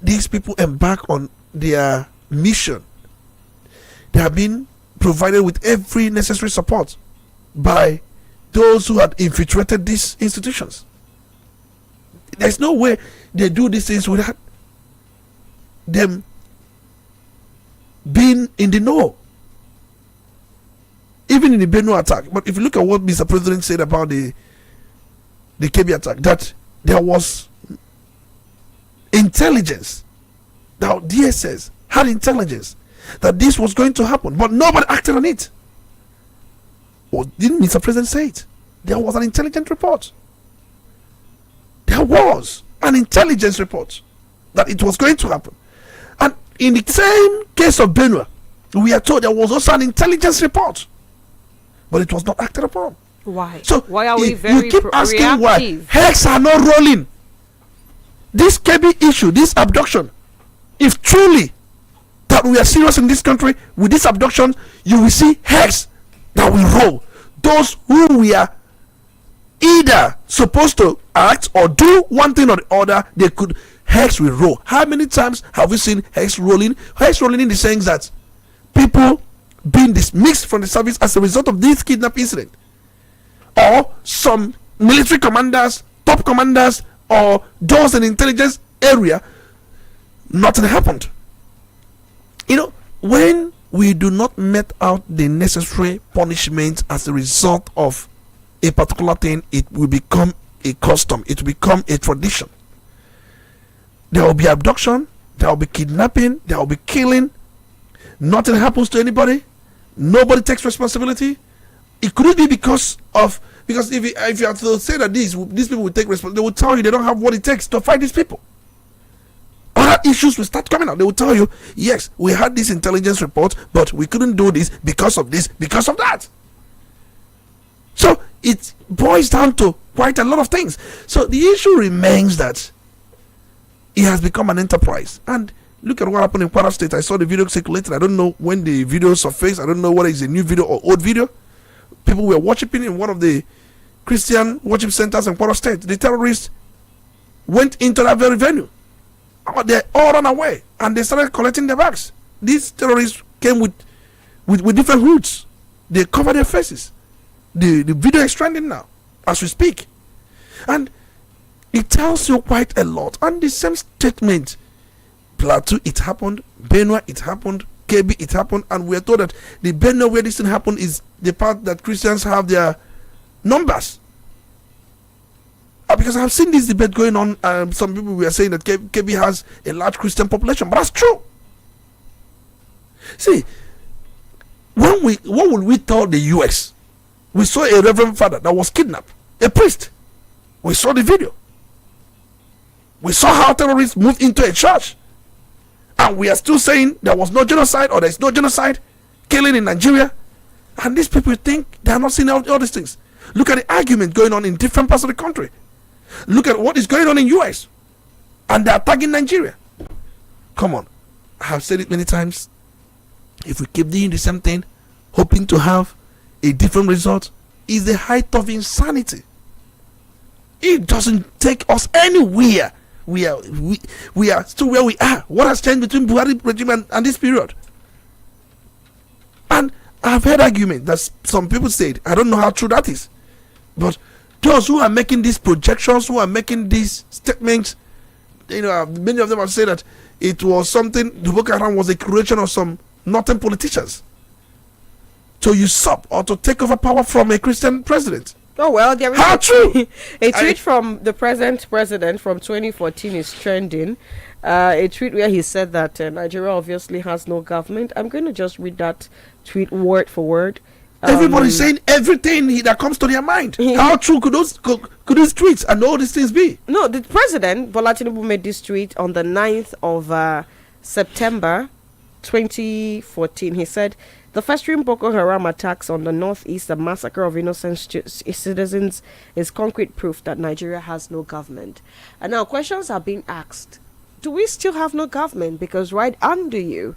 these people embark on their mission, they have been provided with every necessary support by those who had infiltrated these institutions. There's no way they do these things without them being in the know. Even in the Benue attack. But if you look at what Mr. President said about the KB attack, that there was intelligence, that DSS had intelligence that this was going to happen, but nobody acted on it. Or didn't Mr. President say it? There was an intelligence report. There was an intelligence report that it was going to happen. And in the same case of Benue, we are told there was also an intelligence report, but it was not acted upon. Why? So why are we very you keep asking reactive? Why heads are not rolling. This KB issue, this abduction, if truly that we are serious in this country with this abduction, you will see heads that will roll. Those who we are either supposed to act or do one thing or the other, they could, heads will roll. How many times have we seen heads rolling? Heads rolling in the sense that people being dismissed from the service as a result of this kidnap incident, or some military commanders, top commanders, or those in the intelligence area, nothing happened. You know, when we do not met out the necessary punishment as a result of a particular thing, it will become a custom, it will become a tradition. There will be abduction, there will be kidnapping, there will be killing. Nothing happens to anybody. Nobody takes responsibility. It couldn't be because if you have to say that these people will take responsibility, they will tell you they don't have what it takes to fight these people. Other issues will start coming out. They will tell you, yes, we had this intelligence report, but we couldn't do this because of this, because of that. So it boils down to quite a lot of things. So the issue remains that it has become an enterprise. And look at what happened in Kwara State. I saw the video circulated. I don't know when the video surfaced. I don't know whether it's a new video or old video. People were worshiping in one of the Christian worship centers in Kwara State. The terrorists went into that very venue. They all ran away and they started collecting their bags. These terrorists came with different hoods. They covered their faces. The video is trending now as we speak. And it tells you quite a lot. And the same statement, Plateau, it happened. Benue, it happened. KB, it happened. And we are told that the Benue where this thing happened is the part that Christians have their numbers. Because I've seen this debate going on. Some people were saying that KB has a large Christian population, but that's true. See, what would we tell the US? We saw a reverend father that was kidnapped, a priest. We saw the video. We saw how terrorists moved into a church, and we are still saying there was no genocide or there is no genocide killing in Nigeria. And these people think they are not seeing all these things. Look at the argument going on in different parts of the country. Look at what is going on in US, and they are attacking Nigeria. Come on, I have said it many times. If we keep doing the same thing, hoping to have a different result, is the height of insanity. It doesn't take us anywhere. We are still where we are. What has changed between Buhari regime and this period? And I've heard argument that some people said, I don't know how true that is, but those who are making these projections, who are making these statements, you know, many of them have said that it was something, the Boko Haram was a creation of some northern politicians to usurp or to take over power from a Christian president. Oh well, there is how true? A tweet from the present president from 2014 is trending. A tweet where he said that Nigeria obviously has no government. I'm going to just read that tweet word for word. Everybody's saying everything that comes to their mind. How true could those tweets and all these things be? No, the president, Bola Tinubu, made this tweet on the 9th of September 2014. He said, the festering Boko Haram attacks on the northeast and massacre of innocent citizens is concrete proof that Nigeria has no government. And now questions are being asked. Do we still have no government? Because right under you,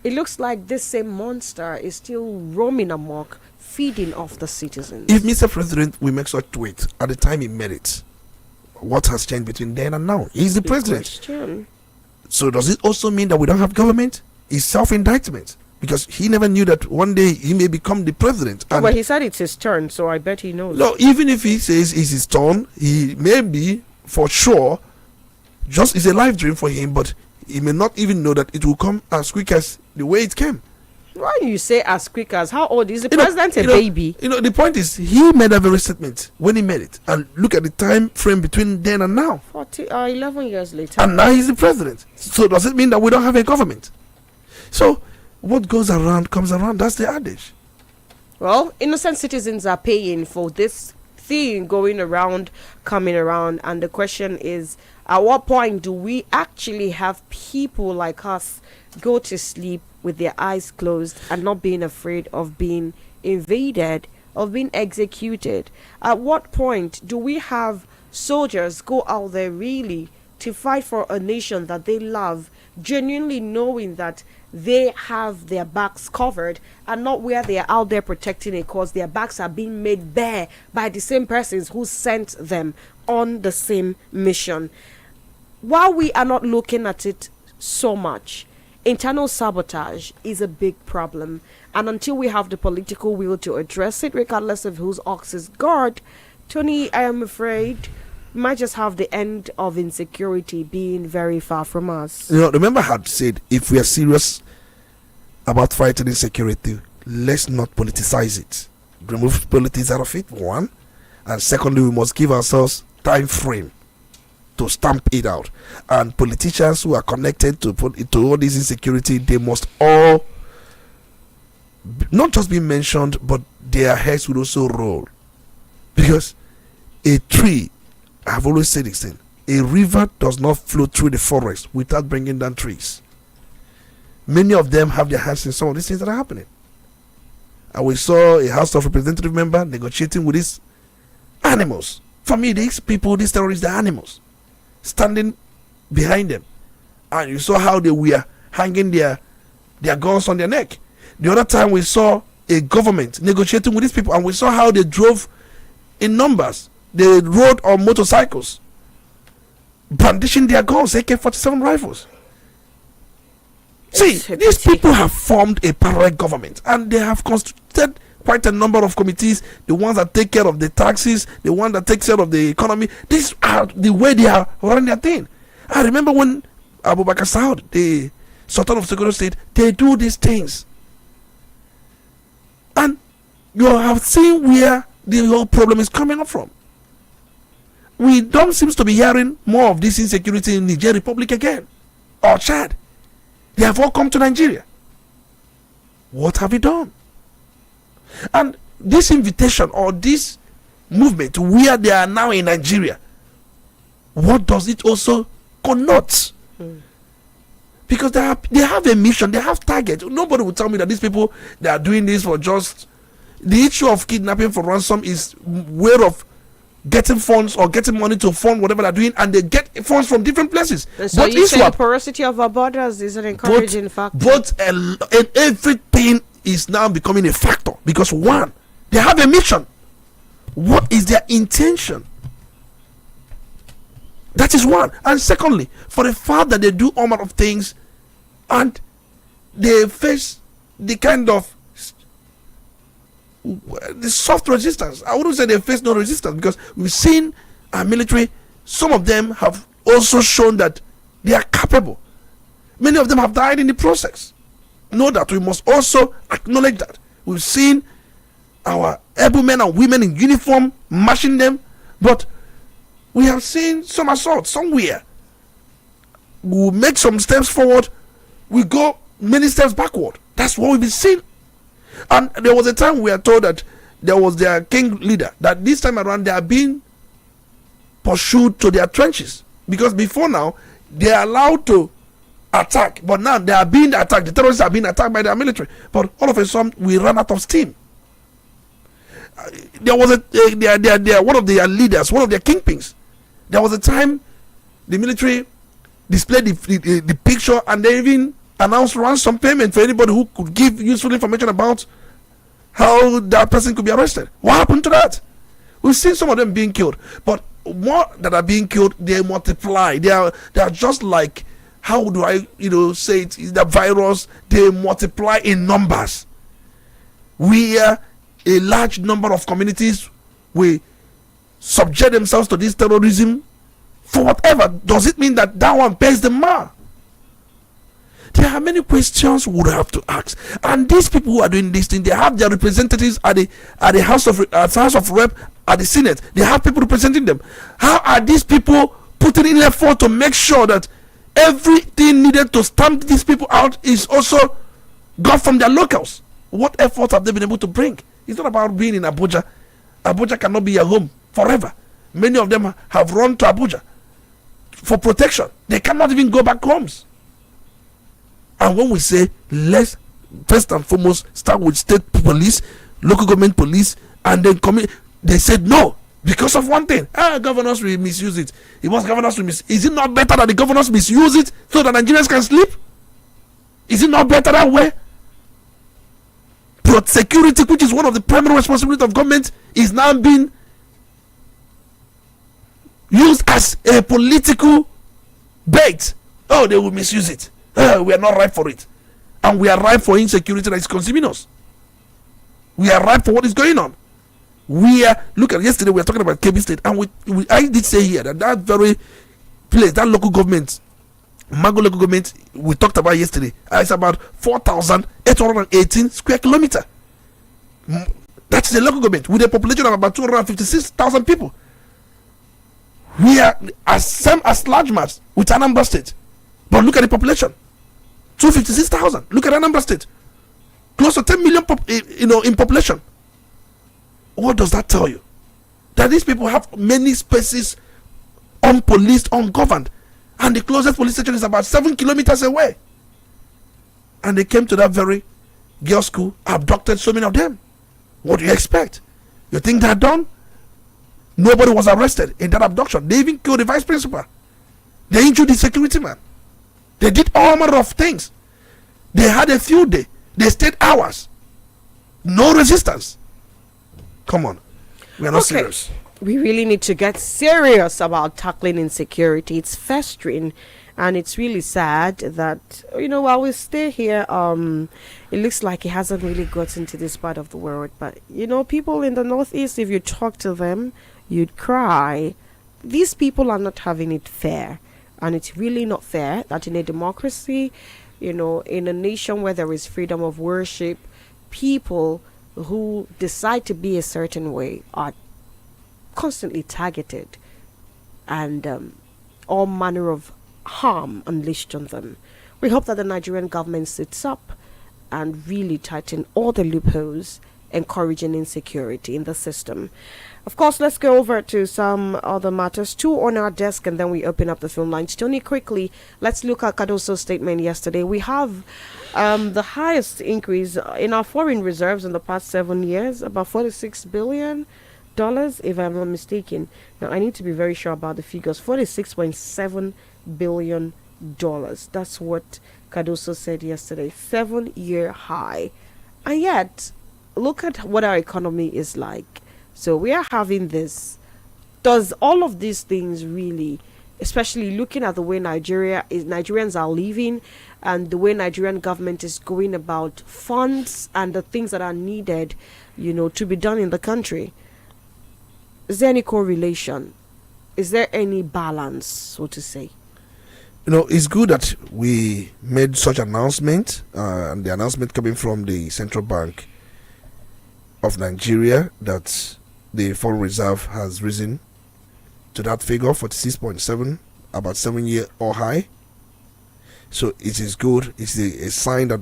it looks like this same monster is still roaming amok, feeding off the citizens. If Mr. President will make such tweet at the time he made it, what has changed between then and now? He's the president. Question. So does it also mean that we don't have government? It's self-indictment, because he never knew that one day he may become the president. And well, he said it's his turn, so I bet he knows. No, even if he says it's his turn, he may be, for sure, just is a life dream for him, but he may not even know that it will come as quick as the way it came. Why do you say as quick as? How old is the president? Baby? The point is, he made that very statement when he made it, and look at the time frame between then and now. 11 years later, and now he's the president. So does it mean that we don't have a government? So what goes around comes around. That's the adage. Well, innocent citizens are paying for this thing going around, coming around, and the question is, at what point do we actually have people like us go to sleep with their eyes closed and not being afraid of being invaded, of being executed? At what point do we have soldiers go out there really to fight for a nation that they love, genuinely knowing that they have their backs covered, and not where they are out there protecting a cause, their backs are being made bare by the same persons who sent them on the same mission? While we are not looking at it so much, internal sabotage is a big problem, and until we have the political will to address it, regardless of whose ox is guard, Tony, I am afraid might just have the end of insecurity being very far from us. Remember I had said, if we are serious about fighting insecurity, let's not politicize it. Remove politics out of it, one. And secondly, we must give ourselves time frame to stamp it out. And politicians who are connected to all this insecurity, they must all not just be mentioned, but their heads would also roll. Because a tree, I've always said this thing, a river does not flow through the forest without bringing down trees. Many of them have their hands in some of these things that are happening. And we saw a House of Representative member negotiating with these animals. For me, these people, these terrorists, they're animals, standing behind them. And you saw how they were hanging their guns on their neck. The other time we saw a government negotiating with these people, and we saw how they drove in numbers. They rode on motorcycles, brandishing their guns, AK-47 rifles. See, these people have formed a parallel government, and they have constituted quite a number of committees, the ones that take care of the taxes, the one that takes care of the economy. These are the way they are running their thing. I remember when Ebuka Saud, the Sultan of Sokoto State, they do these things. And you have seen where the whole problem is coming up from. We don't seem to be hearing more of this insecurity in Niger Republic again, or Chad. They have all come to Nigeria. What have we done? And this invitation or this movement where they are now in Nigeria, what does it also connote? Because they have a mission, they have targets. Nobody will tell me that these people, they are doing this for just the issue of kidnapping for ransom is way of getting funds or getting money to fund whatever they're doing, and they get funds from different places. So you say the porosity of our borders is an encouraging factor. But everything is now becoming a factor, because one, they have a mission. What is their intention? That is one. And secondly, for the fact that they do all manner of things and they face the kind of the soft resistance. I wouldn't say they face no resistance, because we've seen our military, some of them have also shown that they are capable. Many of them have died in the process. Know that we must also acknowledge that. We've seen our able men and women in uniform marching them, but we have seen some assaults somewhere. We'll make some steps forward, we go many steps backward. That's what we've been seeing. And there was a time we are told that there was their king leader, that this time around they are being pursued to their trenches, because before now they are allowed to attack, but now they are being attacked. The terrorists are being attacked by their military. But all of a sudden we ran out of steam. There was one of their leaders, one of their kingpins. There was a time the military displayed the picture, and they even announced ransom payment for anybody who could give useful information about how that person could be arrested. What happened to that? We've seen some of them being killed, but more that are being killed, they multiply. They are just like how do I, say it? Is the virus, they multiply in numbers. Where a large number of communities will subject themselves to this terrorism for whatever. Does it mean that one pays the man? There are many questions we would have to ask, and these people who are doing this thing, they have their representatives at the House of Rep, at the Senate. They have people representing them. How are these people putting in effort to make sure that everything needed to stamp these people out is also got from their locals? What effort have they been able to bring? It's not about being in Abuja. Abuja cannot be your home forever. Many of them have run to Abuja for protection. They cannot even go back homes. And when we say let's first and foremost start with state police, local government police, and then they said no because of one thing. Governors will misuse it. Is it not better that the governors misuse it so that Nigerians can sleep? Is it not better that way? But security, which is one of the primary responsibilities of government, is now being used as a political bait. They will misuse it. We are not ripe for it. And we are ripe for insecurity that is consuming us. We are ripe for what is going on. Look at yesterday, we were talking about Kebbi State, and I did say here that very place, that local government, Mago local government, we talked about yesterday, it's about 4,818 square kilometer. That is a local government with a population of about 256,000 people. We are same as large mass with Anambra State, but look at the population, 256,000. Look at Anambra State, close to 10 million in population. What does that tell you? That these people have many spaces unpoliced, ungoverned, and the closest police station is about 7 kilometers away. And they came to that very girls' school, abducted so many of them. What do you expect? You think they're done? Nobody was arrested in that abduction. They even killed the vice principal. They injured the security man. They did all manner of things. They had a field day. They stayed hours. No resistance. Come on. We are not serious. We really need to get serious about tackling insecurity. It's festering, and it's really sad that while we stay here, it looks like it hasn't really gotten to this part of the world. But people in the Northeast, if you talk to them, you'd cry. These people are not having it fair, and it's really not fair that in a democracy, in a nation where there is freedom of worship, people who decide to be a certain way are constantly targeted, and all manner of harm unleashed on them. We hope that the Nigerian government sits up and really tighten all the loopholes encouraging insecurity in the system. Of course, let's go over to some other matters. Two on our desk, and then we open up the phone lines. Tony, quickly, let's look at Cardoso's statement yesterday. We have the highest increase in our foreign reserves in the past 7 years, about $46 billion, if I'm not mistaken. Now, I need to be very sure about the figures. $46.7 billion. That's what Cardoso said yesterday. 7-year high. And yet, look at what our economy is like. So we are having this. Does all of these things really, especially looking at the way Nigerians are living and the way Nigerian government is going about funds and the things that are needed, to be done in the country, is there any correlation? Is there any balance, so to say? It's good that we made such announcement, and the announcement coming from the Central Bank of Nigeria that the foreign reserve has risen to that figure, 46.7, about 7-year or high. So it is good. It's a sign that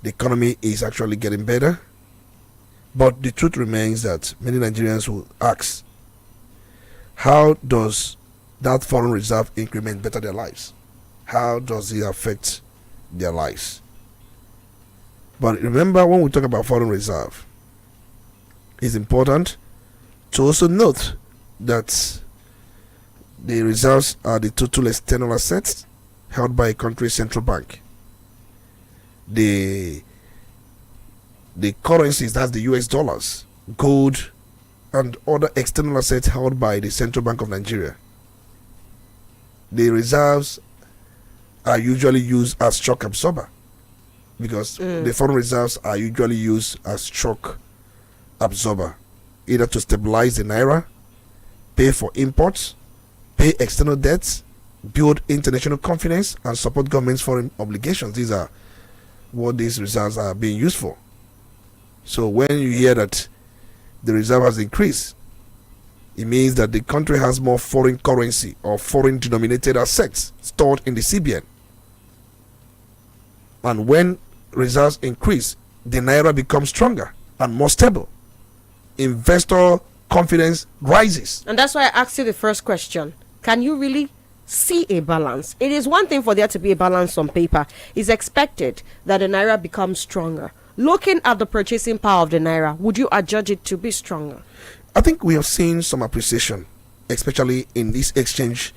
the economy is actually getting better. But the truth remains that many Nigerians will ask, how does that foreign reserve increment better their lives? How does it affect their lives? But remember, when we talk about foreign reserve, it's important to also note that the reserves are the total external assets held by a country's central bank. The currencies, that's the US dollars, gold, and other external assets held by the Central Bank of Nigeria. The reserves are usually used as shock absorber, because the foreign reserves are usually used as shock absorber, either to stabilize the naira, pay for imports, pay external debts, build international confidence, and support government's foreign obligations. These are what these reserves are being used for. So when you hear that the reserve has increased, it means that the country has more foreign currency or foreign denominated assets stored in the CBN. And when reserves increase, the naira becomes stronger and more stable. Investor confidence rises. And that's why I asked you the first question. Can you really see a balance? It is one thing for there to be a balance on paper. It's expected that the naira becomes stronger. Looking at the purchasing power of the naira, would you adjudge it to be stronger? I think we have seen some appreciation, especially in this exchange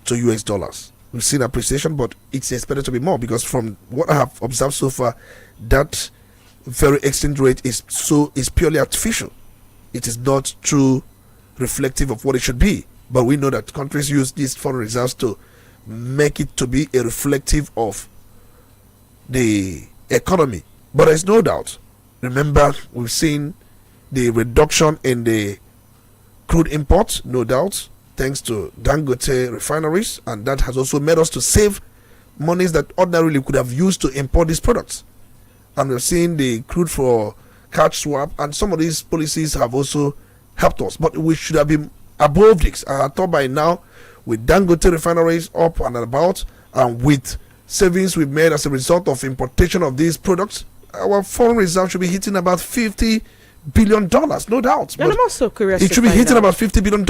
to US dollars. We've seen appreciation, but it's expected to be more, because from what I have observed so far, that very exchange rate is purely artificial. It is not true reflective of what it should be. But we know that countries use these foreign reserves to make it to be a reflective of the economy. But there's no doubt. Remember, we've seen the reduction in the crude imports, no doubt, thanks to Dangote refineries, and that has also made us to save monies that ordinarily could have used to import these products. And we've seen the crude for cash swap, and some of these policies have also helped us. But we should have been above this. I thought by now, with Dangote refineries up and about, and with savings we've made as a result of importation of these products, our foreign reserve should be hitting about $50 billion, no doubt. And I'm also curious. It should be hitting about $50 billion.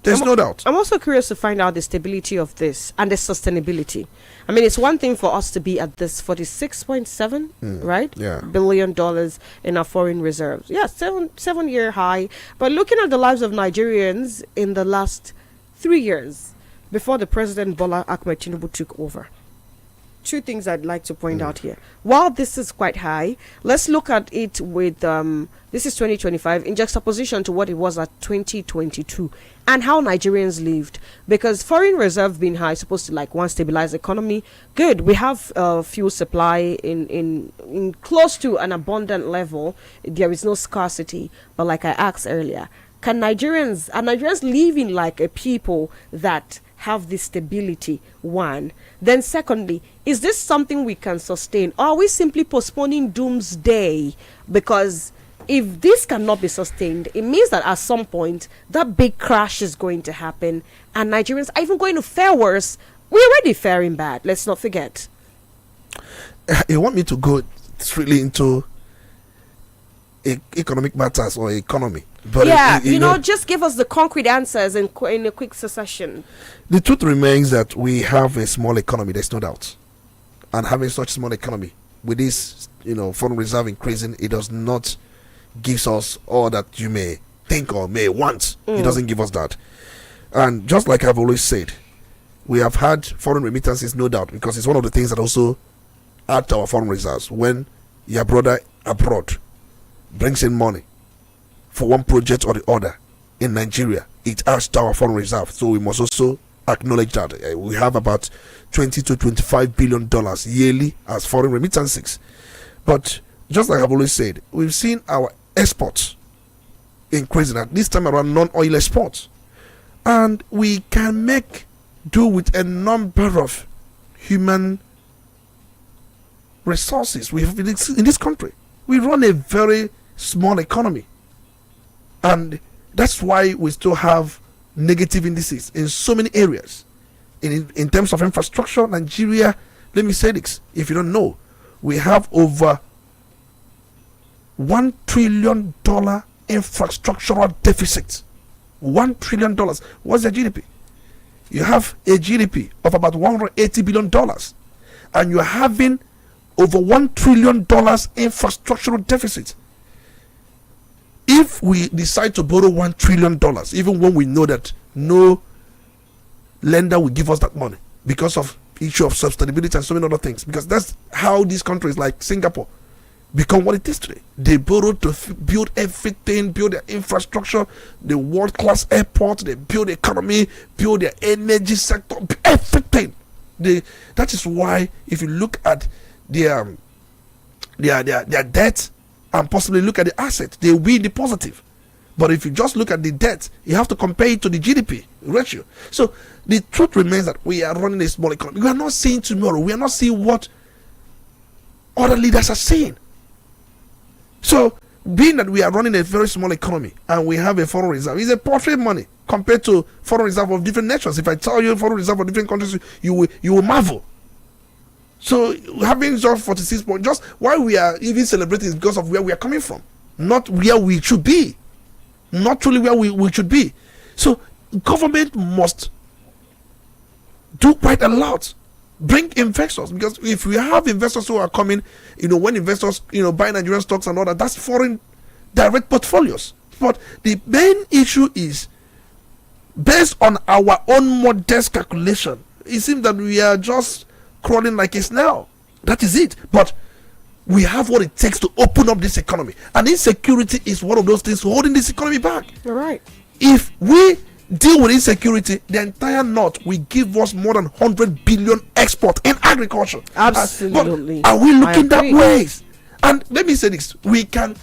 There's no doubt. I'm also curious to find out the stability of this and the sustainability. I mean, it's one thing for us to be at this 46.7 right? Yeah. $billion in our foreign reserves. Yeah, 7-year high. But looking at the lives of Nigerians in the last 3 years before the President Bola Ahmed Tinubu took over, two things I'd like to point out here. While this is quite high, let's look at it with this is 2025 in juxtaposition to what it was at 2022 and how Nigerians lived, because foreign reserve being high is supposed to like one stabilize economy. Good, we have fuel supply in close to an abundant level. There is no scarcity, but like I asked earlier, are Nigerians living like a people that have this stability? One. Then secondly, is this something we can sustain, or are we simply postponing doomsday? Because if this cannot be sustained, it means that at some point that big crash is going to happen and Nigerians are even going to fare worse. We're already faring bad, let's not forget. You want me to go strictly into economic matters or economy? But yeah, you know, just give us the concrete answers in a quick succession. The truth remains that we have a small economy, there's no doubt. And having such small economy with this, foreign reserve increasing, it does not give us all that you may think or may want. It doesn't give us that. And just like I've always said, we have had foreign remittances, no doubt, because it's one of the things that also add to our foreign reserves. When your brother abroad brings in money for one project or the other in Nigeria, it adds to our foreign reserve. So we must also acknowledge that we have about $20 to $25 billion yearly as foreign remittances. But just like I've always said, we've seen our exports increasing, at this time around non-oil exports, and we can make do with a number of human resources we have in this country. We run a very small economy, and that's why we still have negative indices in so many areas. In terms of infrastructure, Nigeria, let me say this, if you don't know, we have over $1 trillion infrastructural deficit. $1 trillion. What's the GDP? You have a GDP of about $180 billion, and you're having over $1 trillion infrastructural deficit. If we decide to borrow $1 trillion, even when we know that no lender will give us that money because of issue of sustainability and so many other things, because that's how these countries like Singapore become what it is today. They borrow to build everything, build their infrastructure, the world-class airport, they build the economy, build their energy sector, everything. That is why if you look at their debt and possibly look at the asset, they will be in the positive. But if you just look at the debt, you have to compare it to the GDP ratio. So the truth remains that we are running a small economy. We are not seeing tomorrow. We are not seeing what other leaders are saying. So being that we are running a very small economy and we have a foreign reserve, it's a paltry money compared to foreign reserve of different nations. If I tell you foreign reserve of different countries, you will marvel. So having just 46 points, just why we are even celebrating is because of where we are coming from, not where we should be, not truly where we should be. So government must do quite a lot, bring investors, because if we have investors who are coming, when investors buy Nigerian stocks and all that, that's foreign direct portfolios. But the main issue is based on our own modest calculation. It seems that we are just crawling like a snail. That is it. But we have what it takes to open up this economy, and insecurity is one of those things holding this economy back. All right. If we deal with insecurity, the entire North will give us more than 100 billion export in agriculture. Absolutely. But are we looking that ways? And let me say this: we can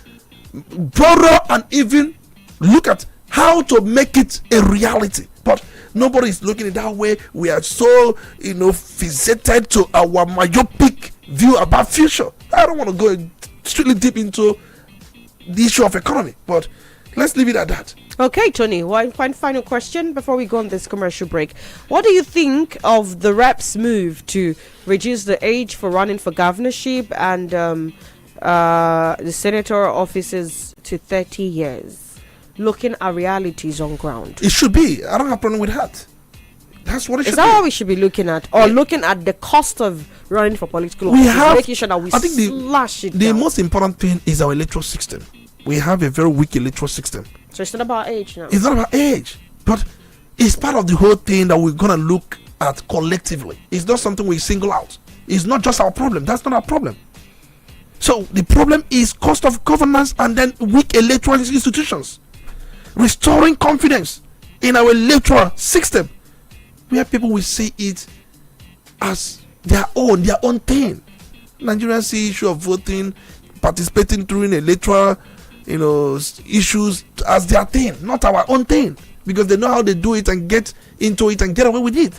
borrow and even look at how to make it a reality, but nobody is looking at that way. We are so fixated to our myopic view about future. I don't want to go strictly deep into the issue of economy, but let's leave it at that. Okay, Tony, one final question before we go on this commercial break. What do you think of the reps' move to reduce the age for running for governorship and the senator offices to 30 years? Looking at realities on ground. It should be. I don't have a problem with that. That's what it should be. Is that what we should be looking at? Or looking at the cost of running for political office, making sure that we slash it The down. most important thing is our electoral system. We have a very weak electoral system. So it's not about age now. It's not about age, but it's part of the whole thing that we're gonna look at collectively. It's not something we single out. It's not just our problem. That's not our problem. So the problem is cost of governance and then weak electoral institutions. Restoring confidence in our electoral system, where people will see it as their own thing. Nigerians see issue of voting, participating during electoral issues as their thing, not our own thing, because they know how they do it and get into it and get away with it.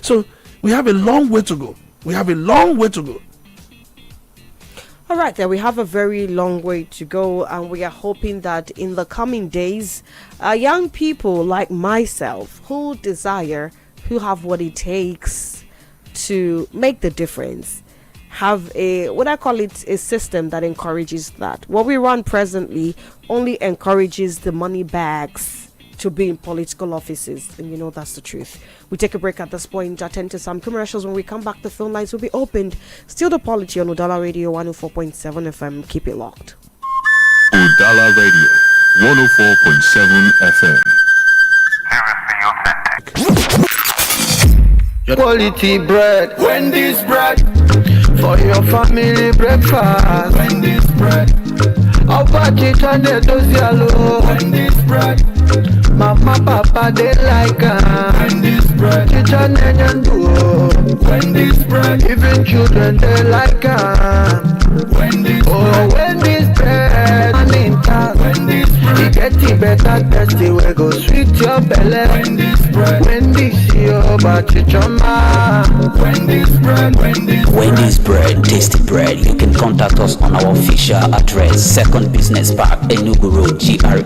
So we have a long way to go. All right, then we have a very long way to go, and we are hoping that in the coming days, young people like myself who have what it takes to make the difference, have a system that encourages that. What we run presently only encourages the money bags to be in political offices, and that's the truth. We take a break at this point, attend to some commercials. When we come back, the phone lines will be opened. Still the Polity on Udala Radio 104.7 FM. Keep it locked. Udala Radio 104.7 FM. Quality bread, Wendy's bread, for your family breakfast. Wendy's bread, I'll patch it on the dosialo. Wendy's bread, mama papa they like Wendy's bread, chicken and duo. Wendy's bread, even children they like Wendy's bread, Wendy's bread, and in town. Wendy's bread, it get it better, tasty, we go sweet your belly. Wendy's bread, Wendy's your bachichoma. Wendy's bread, Wendy's bread, tasty bread. You can contact us on our official address, 2nd Business Park, Enugu Road, GRA,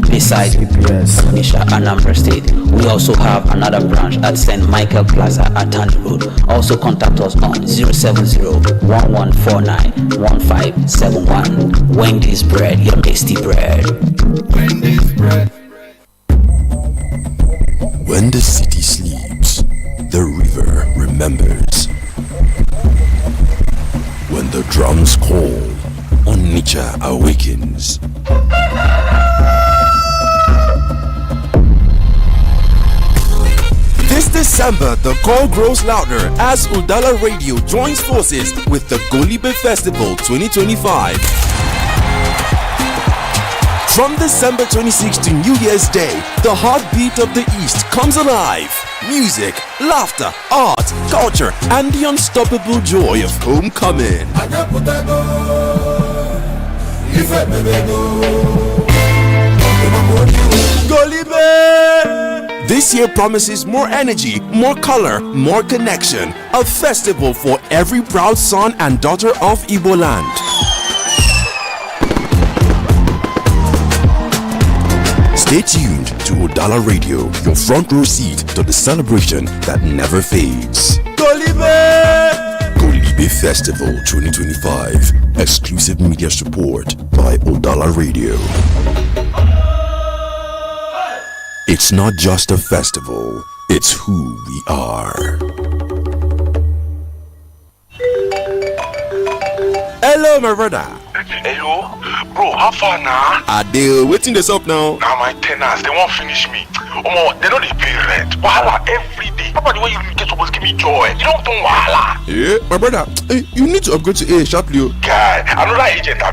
beside PPS, Onitsha, Anambra State. We also have another branch at St. Michael Plaza at Tandy Road. Also contact us on 070-1149-1571. Wendy's bread, your tasty bread. Wendy's bread. When the city sleeps, the river remembers. When the drums call, Onitsha awakens. This December, the call grows louder as Udala Radio joins forces with the Golibe Festival 2025. From December 26th to New Year's Day, the heartbeat of the East comes alive. Music, laughter, art, culture, and the unstoppable joy of homecoming. Golibe! This year promises more energy, more color, more connection. A festival for every proud son and daughter of Igbo land. Stay tuned to Udala Radio, your front row seat to the celebration that never fades. Golibe Festival 2025. Exclusive media support by Udala Radio. It's not just a festival, it's who we are. Hello, my brother. Hello, bro, how far now? Adele, waiting this up now. Now my tenants, they won't finish me. They don't pay rent. Wahala every day. Papa, the way you get supposed to give me joy. You don't do wahala. Yeah, my brother, you need to upgrade to A sharply. Guy, another agent I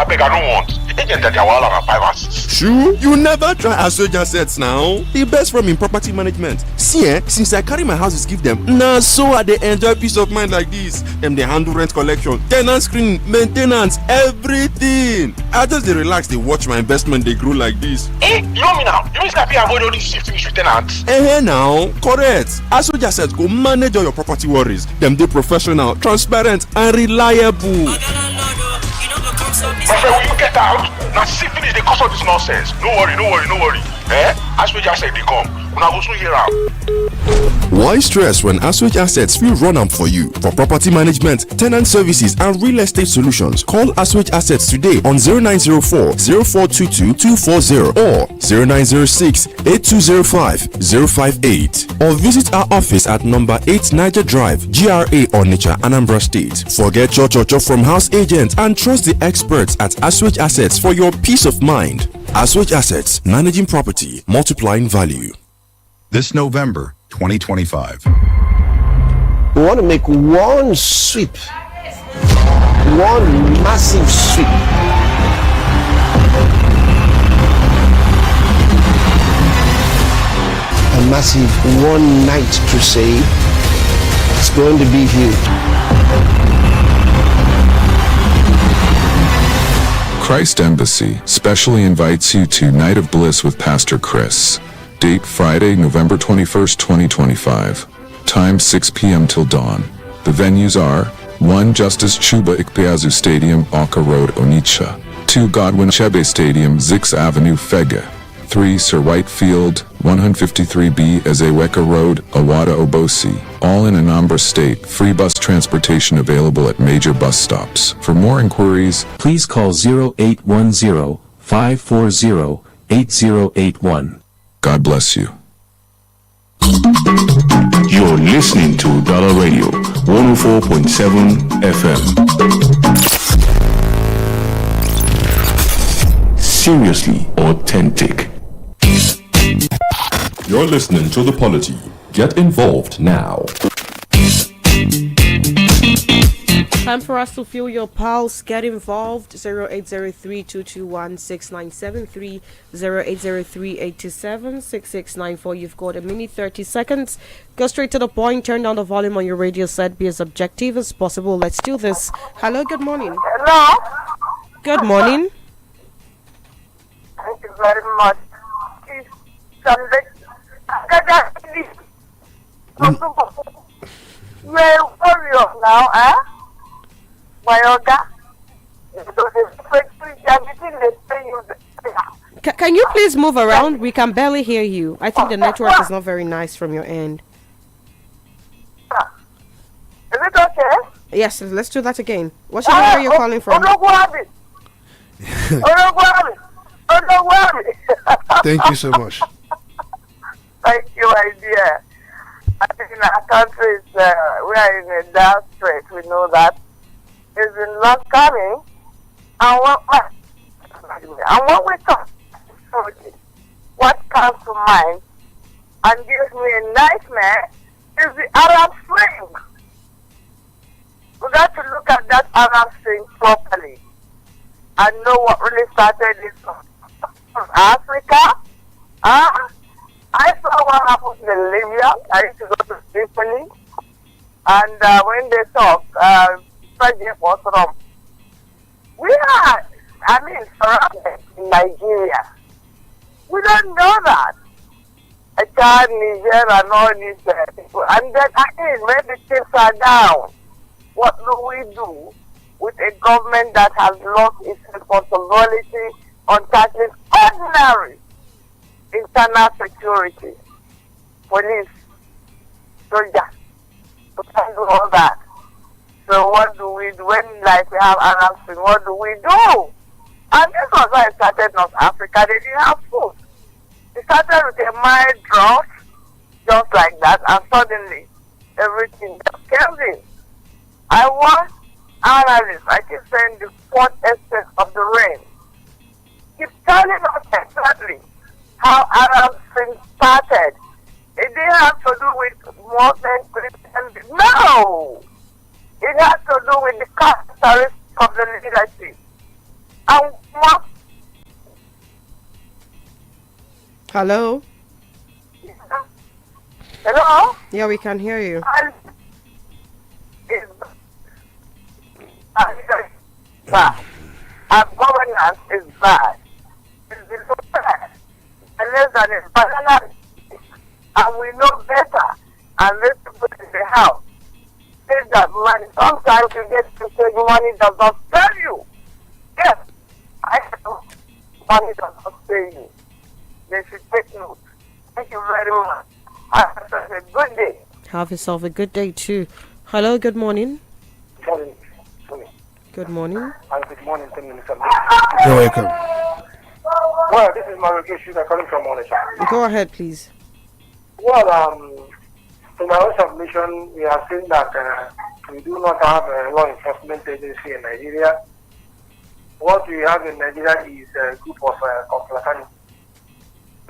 beg, I don't want. Agent that they are wahala and 5 and 6. Sure, you never try Assoja Assets now. The best firm in property management. See, since I carry my houses, give them. Nah, so I they enjoy peace of mind like this. Them they handle rent collection, tenant screening, maintenance, everything. I just they relax, they watch my investment, they grow like this. You know me now. You mean I avoid all these finish with tenants? Now, correct. Assoja Assets go manage all your property worries. Them they professional, transparent, and reliable. My friend, will you get out? Now see finish the cost of this nonsense. No worry. As we just said they come. When I go soon here out. Why stress when Aswich Assets will run up for you? For property management, tenant services, and real estate solutions, call Aswich Assets today on 0904 0422 240 or 0906 8205 058 or visit our office at number 8 Niger Drive, GRA Onitsha, Anambra State. Forget cho from house agents and trust the experts at Aswich Assets for your peace of mind. Aswich Assets, managing property, multiplying value. This November 2025. We want to make one sweep, one massive sweep. A massive one night crusade. It's going to be huge. Christ Embassy specially invites you to Night of Bliss with Pastor Chris. Date Friday, November 21st, 2025. Time 6 p.m. till dawn. The venues are 1. Justice Chuba Ikpeazu Stadium, Oka Road, Onitsha. 2. Godwin Chebe Stadium, Zix Avenue, Fega. 3. Sir White Field, 153B Ezeweka Road, Awada Obosi. All in Anambra State. Free bus transportation available at major bus stops. For more inquiries, please call 0810-540-8081. God bless you. You're listening to Udala Radio 104.7 FM. Seriously authentic. You're listening to the Polity. Get involved now. Time for us to feel your pulse. Get involved. 0803-221-6973, 0803-827-6694. You've got a minute 30 seconds. Go straight to the point. Turn down the volume on your radio set. Be as objective as possible. Let's do this. Hello, good morning. Hello. Good morning. Thank you very much. You're a warrior now, eh? Can you please move around? We can barely hear you. I think the network is not very nice from your end. Is it okay? Yes, let's do that again. What's your number you're calling from? Thank you so much. Thank you, my dear. I think in our countries, we are in a dark strait. We know that. It's been long coming. And when we talk, what comes to mind and gives me a nightmare is the Arab Spring. We got to look at that Arab Spring properly and know what really started it from Africa. I saw what happened in Libya. I used to go to Tripoli, and when they talk, President was from. We are, surrounded in Nigeria. We don't know that. Chad, Niger, and all these people. And then again, when the chips are down, what do we do with a government that has lost its responsibility on tackling ordinary internal security, police, soldiers, we can't do all that. So what do we do when we have Arab Spring? What do we do? And this was why I started North Africa. They didn't have food. It started with a mild drought, just like that, and suddenly everything just came in. I want analysts, I keep saying the fourth aspect of the rain, keep telling us exactly how Arab Spring started. It didn't have to do with Muslim Christian. No! It has to do with the characteristics of the leadership. And what? Hello? Hello? Yeah, we can hear you. Bad. Our governance is bad. It's so bad. Unless that is banana, and we know better. And let's put it in the house. Say that money. Sometimes you get to say money does not tell you. Yes, I know money does not tell you. They should take note. Thank you very much. Have a good day. Have yourself a good day too. Hello, good morning. Morning. Good morning. And good morning to Minister. You're welcome. Well, this is Maruke Sugar calling from Onitsha. Go ahead, please. Well, in my own submission, we have seen that we do not have a law enforcement agency in Nigeria. What we have in Nigeria is a group of complainant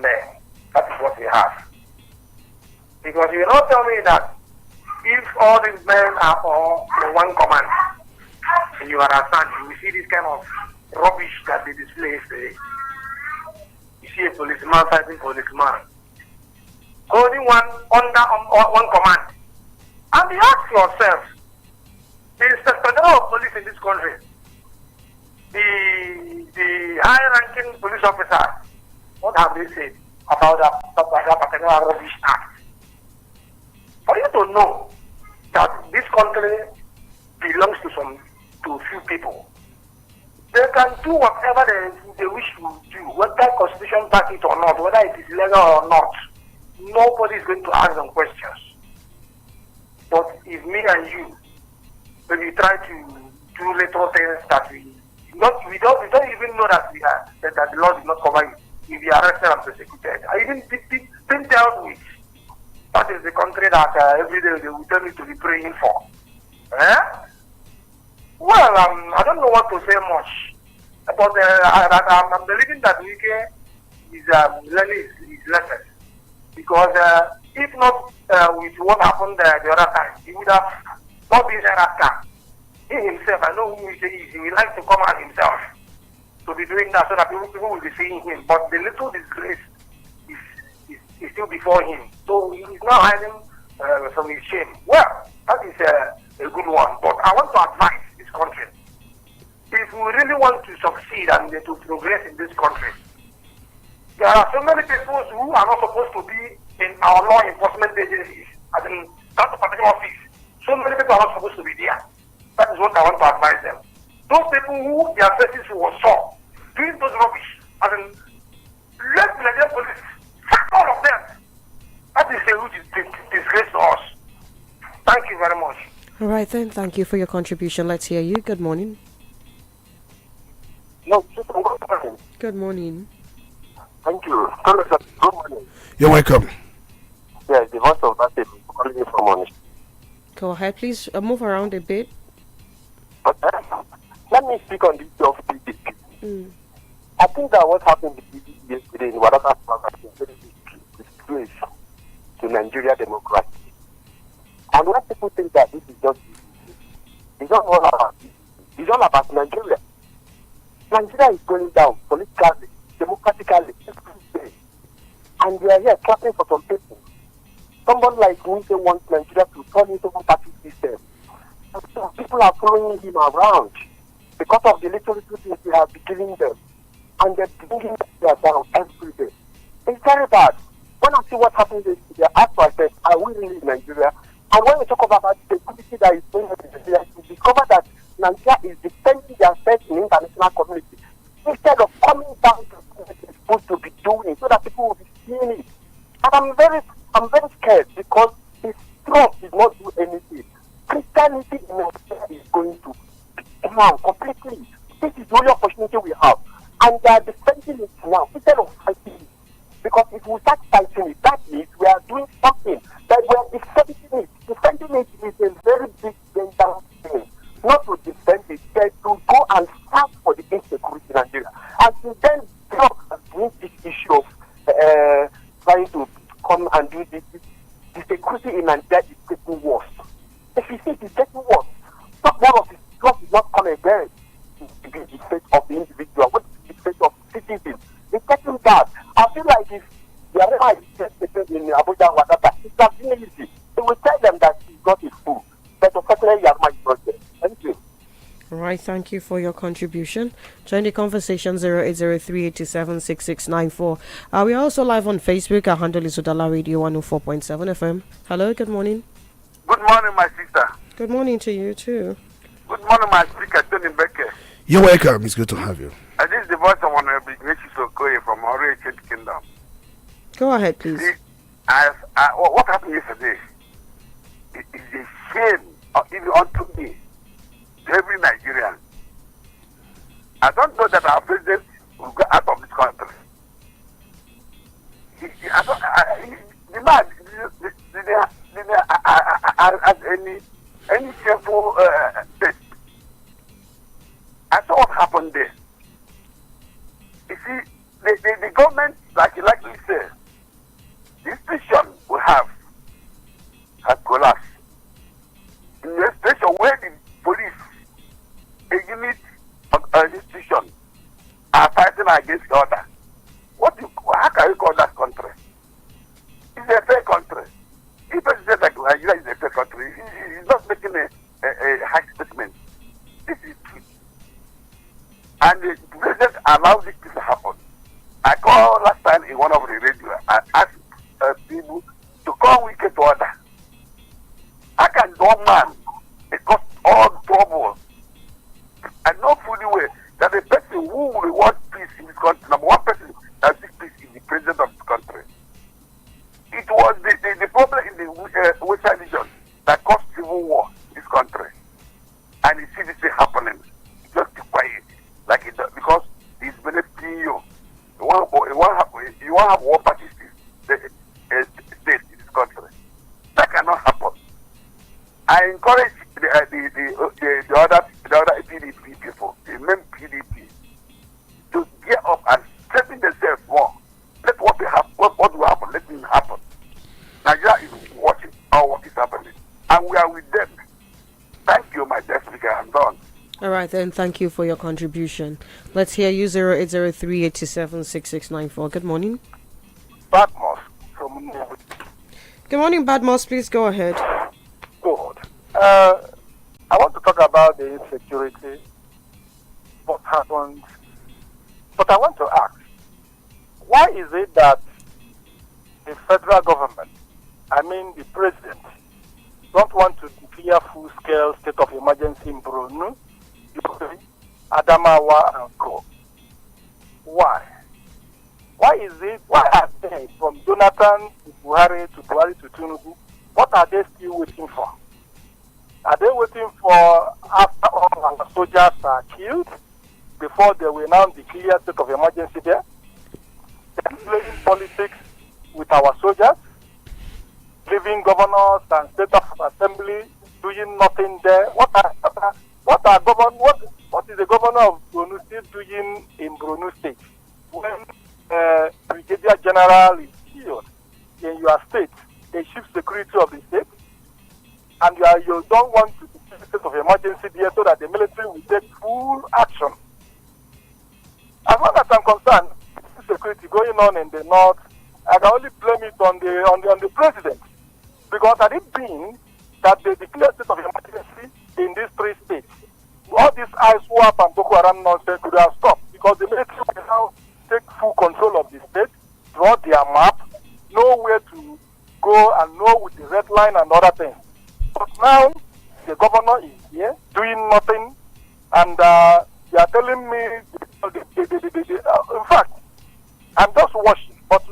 men. That is what we have. Because you not tell me that if all these men are all in one command, and you understand, you will see this kind of rubbish that they display today. You see a policeman fighting policeman, holding one under one command. And you ask yourself, the Inspector General of Police in this country, the high-ranking police officer, what have they said about that particular rubbish act? For you to know that this country belongs to a few people, they can do whatever they wish to do, whether Constitution back it or not, whether it is legal or not. Nobody is going to ask them questions. But if me and you, when we try to do little things that we don't even know that that the law did not cover it, we be arrested and persecuted. I even been dealt with. That is the country that every day they will tell me to be praying for. Well, I don't know what to say much. But I'm believing that Wike is learning his lessons. Because if not with what happened the other time, he would have not been there after. He himself, I know who he is, he would like to come out himself to be doing that so that people will be seeing him. But the little disgrace is still before him. So he is now hiding from his shame. Well, that is a good one. But I want to advise this country. If we really want to succeed and to progress in this country, there are so many people who are not supposed to be in our law enforcement agencies, as in that particular office. So many people are not supposed to be there. That is what I want to advise them. Those people who their faces were saw doing those rubbish, as in let the Nigerian police sack all of them. That is a huge disgrace to us. Thank you very much. All right then, thank you for your contribution. Let's hear you. Good morning. No, good morning. Good morning. Thank you. Good morning. You're welcome. Yes, the voice of that is calling you from Onitsha. Go ahead, please move around a bit. But let me speak on this of PDP. I think that what happened yesterday in Wadaka is a very disgrace to Nigeria democracy. And when people think that this is just, it's not all about it. It's all about Nigeria. Nigeria is going down politically, democratically, every day. and they are here clapping for some people. Someone like Wike wants Nigeria to turn into a party system. And so people are following him around because of the little things they have been giving them. And they're bringing them down every day. It's very bad. When I see what happens in Nigeria, I ask myself, are we really in Nigeria? And when we talk about the security that is going on in Nigeria, we discover that Nigeria is defending themselves in the international community instead of coming down to what it's supposed to be doing so that people will be seeing it. And I'm very scared because if Trump did not do anything, Christianity in Nigeria is going to be down completely. This is the only opportunity we have. And they are defending it now instead of fighting it. Because if we start fighting it, that means we are doing something that we are defending it. Defending it is a very big dangerous thing. Not to defend it, but to go and fight for the insecurity in Nigeria. And to then Trump has bring this issue of trying to come and do this. The security in Nigeria is getting worse. If you see it is getting worse, not more of it. Trump is not coming again to be the fate of the individual. What is the fate of citizens? It's getting bad. I feel like if the other is just in Abuja and Wadata, it's not easy. They will tell them that he's not a fool. But unfortunately, Yarma is not there. Thank you. All right, thank you for your contribution. Join the conversation 0803876694. We are also live on Facebook. Our handle is Udala Radio 104.7 FM. Hello, good morning. Good morning, my sister. Good morning to you too. Good morning, my speaker, Tony Mbeki. You're welcome. It's good to have you. This is the voice of one of the Okoye from Ore Kingdom. Go ahead, please. See, what happened yesterday is a shame, even unto me, to every Nigerian. I don't know that our president will go out of this country. The man didn't any careful test. I saw what happened there. You see, the government, like you likely say, the institution we have has collapsed. In a situation where the police, a unit of an institution, are fighting against the other, how can you call that country? It's a fair country. If President like Nigeria is a fair country, he's not making a high statement. This is truth. And the president allowed this to happen. I called last time in one of the radio and asked people to come Wike to order. How can one man cause all trouble? I know fully well that the person who will want peace in this country, number one person that seeks peace is the president of this country. It was the problem in the Western region that caused civil war in this country. And you see this thing happening. Just keep quiet. Like it does, because it's benefiting you. You want to have war party state in this country. That cannot happen. I encourage the other PDP people, the main PDP, to get up and strengthen themselves more. Let what will happen, let it happen. Nigeria is watching all what is happening, and we are with them. Thank you, my dear speaker. I'm done. All right, then. Thank you for your contribution. Let's hear you 0803876694. Good morning. Badmos from Good morning, Badmos. Please go ahead. Good. I want to talk about the insecurity, what happened. But I want to ask, why is it that the federal government, I mean the president, don't want to declare full-scale state of emergency in Borno, Adamawa, and Co? Why? Why are they, from Jonathan to Buhari to Tinubu, what are they still waiting for? Are they waiting for after all our soldiers are killed before they will now declare state of emergency there? They're playing politics with our soldiers, leaving governors and state of assembly doing nothing there. What is the governor of Borno still doing in Borno State when Brigadier General is killed in your state, the chief security of the state, and you don't want to declare state of emergency there so that the military will take full action? As far as I'm concerned, security going on in the north I can only blame it on the president. Because had it been that they declared state of emergency in these 3 states, all this ISWAP and Boko Haram nonsense could have stopped. Because the military will now take full control of the state, draw their map, know where to go and know with the red line and other things. But now, the governor is here doing nothing, and they are telling me, in fact, I'm just watching. But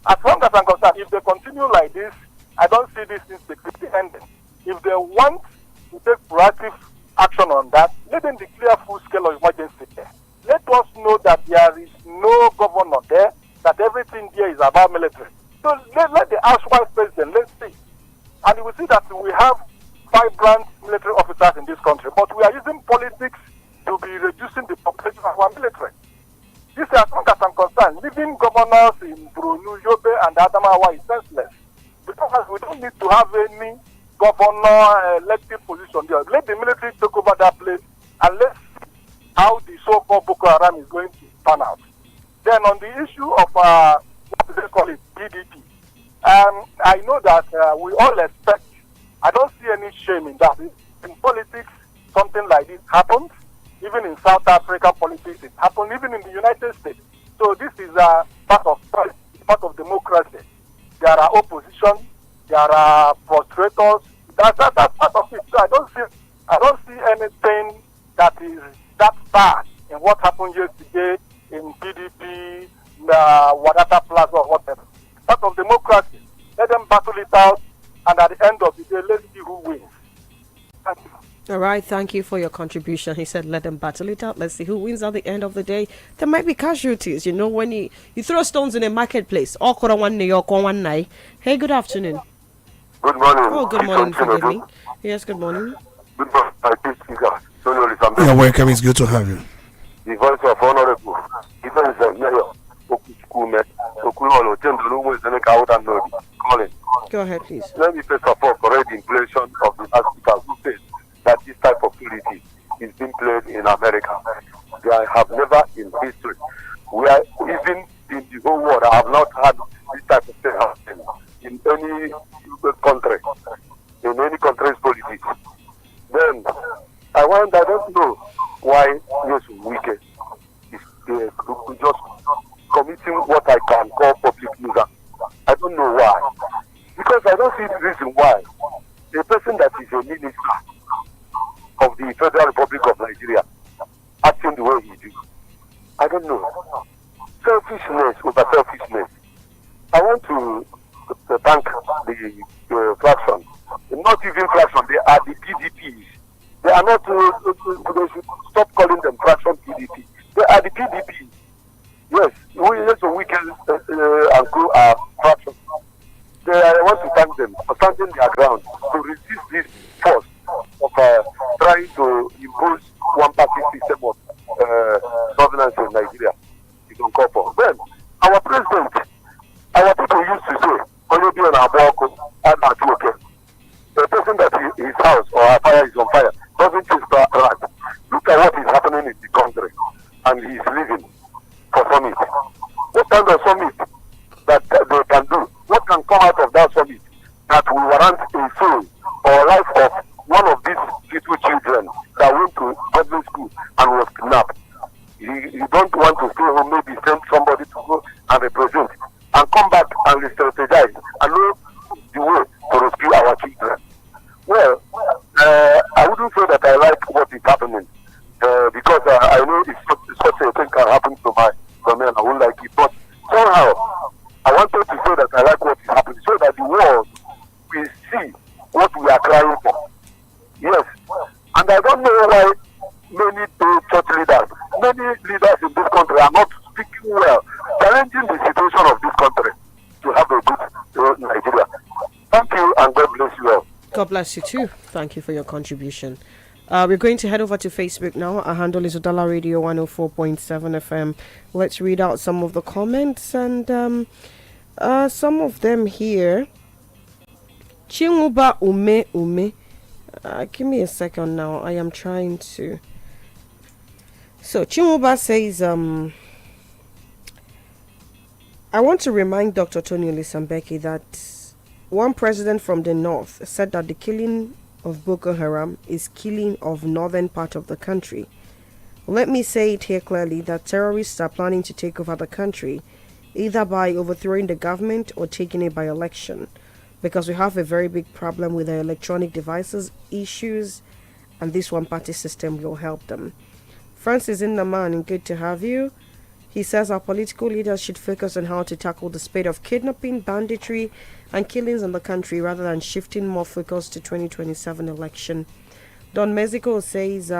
as long as I'm concerned, if they continue like this, I don't see this insecurity ending. If they want to take proactive action on that, let them declare full scale of emergency there. Let us know that there is no governor there, that everything there is about military. So let the Ashwell president, let's see. And you will see that we have vibrant military officers in this country, but we are using politics to be reducing the population of our military. This is as long as I'm concerned, leaving governors in Brunu, Yobe, and Adamawa is senseless. Because we don't need to have any governor elected position there. Let the military take over that place, and let's see how the so-called Boko Haram is going to pan out. Then on the issue of, what do they call it, PDP, I know that we all expect, I don't see any shame in that. In politics, something like this happens. Even in South African politics, it happens. Even in the United States. So this is part of democracy. There are opposition. There are frustrators. That's part of it. So I don't see anything that is that bad in what happened yesterday in PDP, Wadata Plaza, or whatever. Part of democracy. Let them battle it out, and at the end of the day, let's see who wins. Thank you. All right, thank you for your contribution. He said, let them battle it out. Let's see who wins at the end of the day. There might be casualties, you know, when you throw stones in a marketplace. Hey, good afternoon. Good morning. Oh, good morning, forgive me. Yes, good morning. Good morning, Olisa You're welcome, it's good to have you. The voice of Honorable Defense Mayor Okukume Okulolo Tendulu is the out and calling. Go ahead, please. Let me first of all correct the impression of the speaker who says that this type of polity is being played in America. They have never in history, where even in the whole world, I have not had this type of thing happen in any country, in any country's politics. Then, I don't know why yes, Wike is just committing what I can call public nuisance. I don't know why. Because I don't see the reason why a person that is a minister of the Federal Republic of Nigeria acting the way he do. I don't know. Selfishness over selfishness. I want to thank the fraction. Not even fraction, they are the PDPs. They are not, they should stop calling them fraction PDP. They are the PDPs. Yes, we can and crew are fraction. I want to thank them for standing their ground to resist this force of trying to impose one party system of governance in Nigeria. It's uncalled for. Then, our president, our people used to say, only be on our balcony and our okay. The person that his house or our fire is on fire doesn't choose to run. Look at what is happening in the country, and he is living for summit. What kind of summit that they can do? What can come out of that summit that will warrant a soul or life of one of these little children that went to public school and was kidnapped? You don't want to stay home, maybe send somebody to go and represent and come back and strategize and know the way to rescue our children. Well, I wouldn't say that I like what is happening because I know it's such a thing can happen to me and I won't like it. But somehow, I wanted to say that I like what is happening so that the world will see what we are crying for. Yes. And I don't know why many church leaders, many leaders in this country are not speaking well, challenging the situation of this country to have a good Nigeria. Thank you and God bless you all. God bless you too. Thank you for your contribution. We're going to head over to Facebook now. Our handle is Udala Radio 104.7 FM. Let's read out some of the comments and some of them here. Chinguba ume. Give me a second now. I am trying to. So Chinguba says I want to remind Dr. Tony Olisa Mbeki that one president from the north said that the killing of Boko Haram is killing of northern part of the country. Let me say it here clearly that terrorists are planning to take over the country, either by overthrowing the government or taking it by election, because we have a very big problem with the electronic devices issues, and this one-party system will help them. Francis Innaman, good to have you. He says our political leaders should focus on how to tackle the spate of kidnapping, banditry, and killings in the country rather than shifting more focus to 2027 election. Don Mexico says,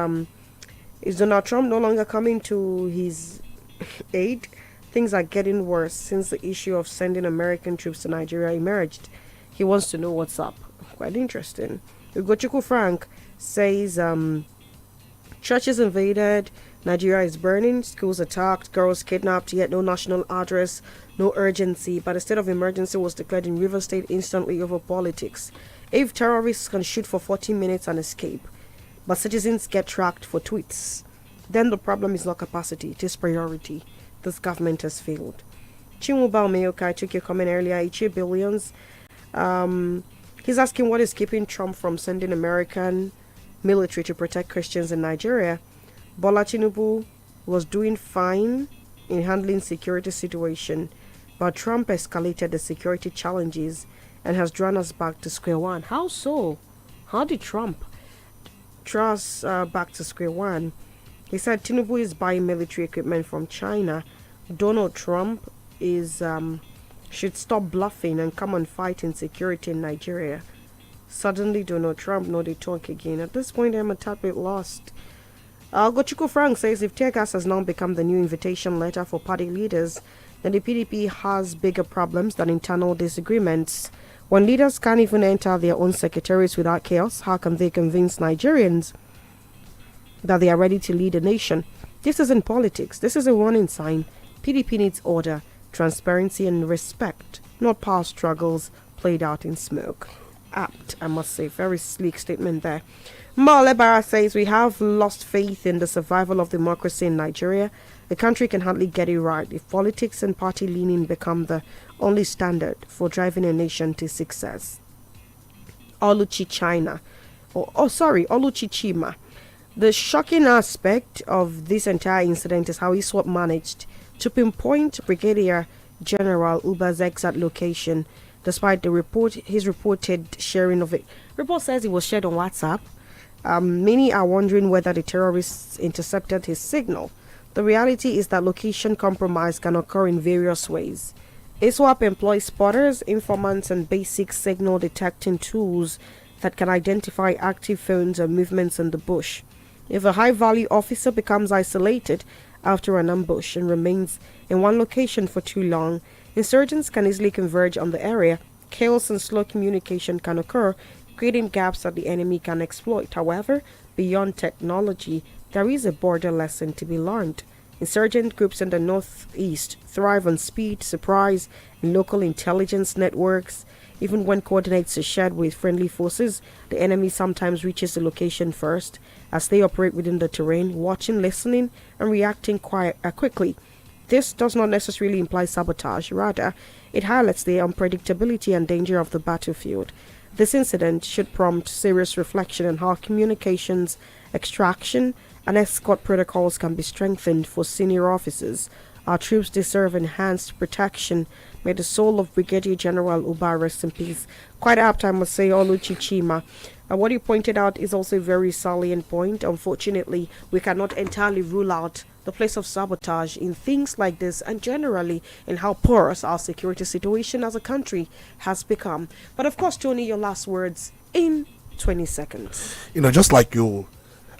is Donald Trump no longer coming to his aid? Things are getting worse since the issue of sending American troops to Nigeria emerged. He wants to know what's up. Quite interesting. Ugochukwu Frank says, churches invaded, Nigeria is burning, schools attacked, girls kidnapped, yet no national address, no urgency. But a state of emergency was declared in River State instantly over politics. If terrorists can shoot for 40 minutes and escape, but citizens get tracked for tweets, then the problem is not capacity, it is priority. This government has failed. Chinwuba Omeyoka, I took your comment earlier, Ichi Billions. He's asking what is keeping Trump from sending American military to protect Christians in Nigeria. Bola Tinubu was doing fine in handling security situation, but Trump escalated the security challenges and has drawn us back to square one. How so? How did Trump draw us back to square one? He said Tinubu is buying military equipment from China. Donald Trump is should stop bluffing and come and fight in security in Nigeria. Suddenly Donald Trump know they talk again. At this point I'm a tad bit lost. Gochiko Frank says if tear gas has now become the new invitation letter for party leaders, then the PDP has bigger problems than internal disagreements. When leaders can't even enter their own secretaries without chaos, how can they convince Nigerians that they are ready to lead a nation? This isn't politics. This is a warning sign. PDP needs order, transparency and respect, not power struggles played out in smoke. Apt, I must say. Very sleek statement there. Male Barra says we have lost faith in the survival of democracy in Nigeria. The country can hardly get it right if politics and party leaning become the only standard for driving a nation to success. Oluchi Chima. The shocking aspect of this entire incident is how ISWAP managed to pinpoint Brigadier General Uba's exact location, despite his reported sharing of it. Report says it was shared on WhatsApp. Many are wondering whether the terrorists intercepted his signal. The reality is that location compromise can occur in various ways. ISWAP employs spotters, informants, and basic signal detecting tools that can identify active phones and movements in the bush. If a high-value officer becomes isolated after an ambush and remains in one location for too long, insurgents can easily converge on the area. Chaos and slow communication can occur, creating gaps that the enemy can exploit. However, beyond technology, there is a border lesson to be learned. Insurgent groups in the northeast thrive on speed, surprise, and local intelligence networks. Even when coordinates are shared with friendly forces, the enemy sometimes reaches the location first, as they operate within the terrain, watching, listening, and reacting quickly. This does not necessarily imply sabotage. Rather, it highlights the unpredictability and danger of the battlefield. This incident should prompt serious reflection on how communications, extraction, and escort protocols can be strengthened for senior officers. Our troops deserve enhanced protection. May the soul of Brigadier General Uba rest in peace. Quite apt, I must say, Oluchi Chima. And what you pointed out is also a very salient point. Unfortunately, we cannot entirely rule out the place of sabotage in things like this, and generally in how porous our security situation as a country has become. But of course, Tony, your last words in 20 seconds. Just like you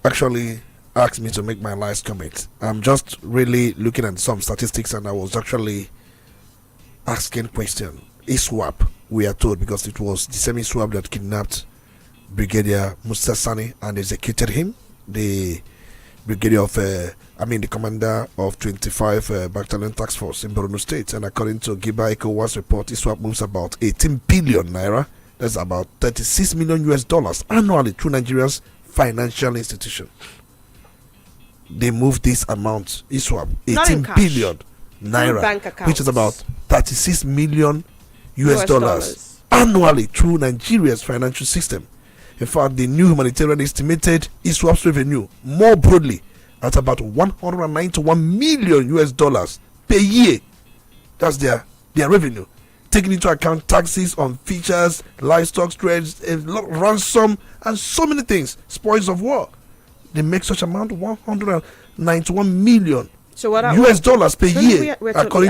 actually asked me to make my last comment, I'm just really looking at some statistics, and I was actually asking question. ISWAP, we are told, because it was the same ISWAP that kidnapped Brigadier Musa Sani and executed him, the brigadier of the commander of 25 Battalion Task Force in Borno State. And according to Giba ECOWAS report, ISWAP moves about 18 billion naira, that's about $36 million annually through Nigeria's financial institution. They move this amount, ISWAP, 18 billion naira, which is about 36 million US dollars annually through Nigeria's financial system. In fact, the new humanitarian estimated ISWAP's revenue more broadly at about 191 million US dollars per year. That's their revenue, taking into account taxes on features, livestock trades, ransom, and so many things, spoils of war. They make such amount 191 million US dollars per year, according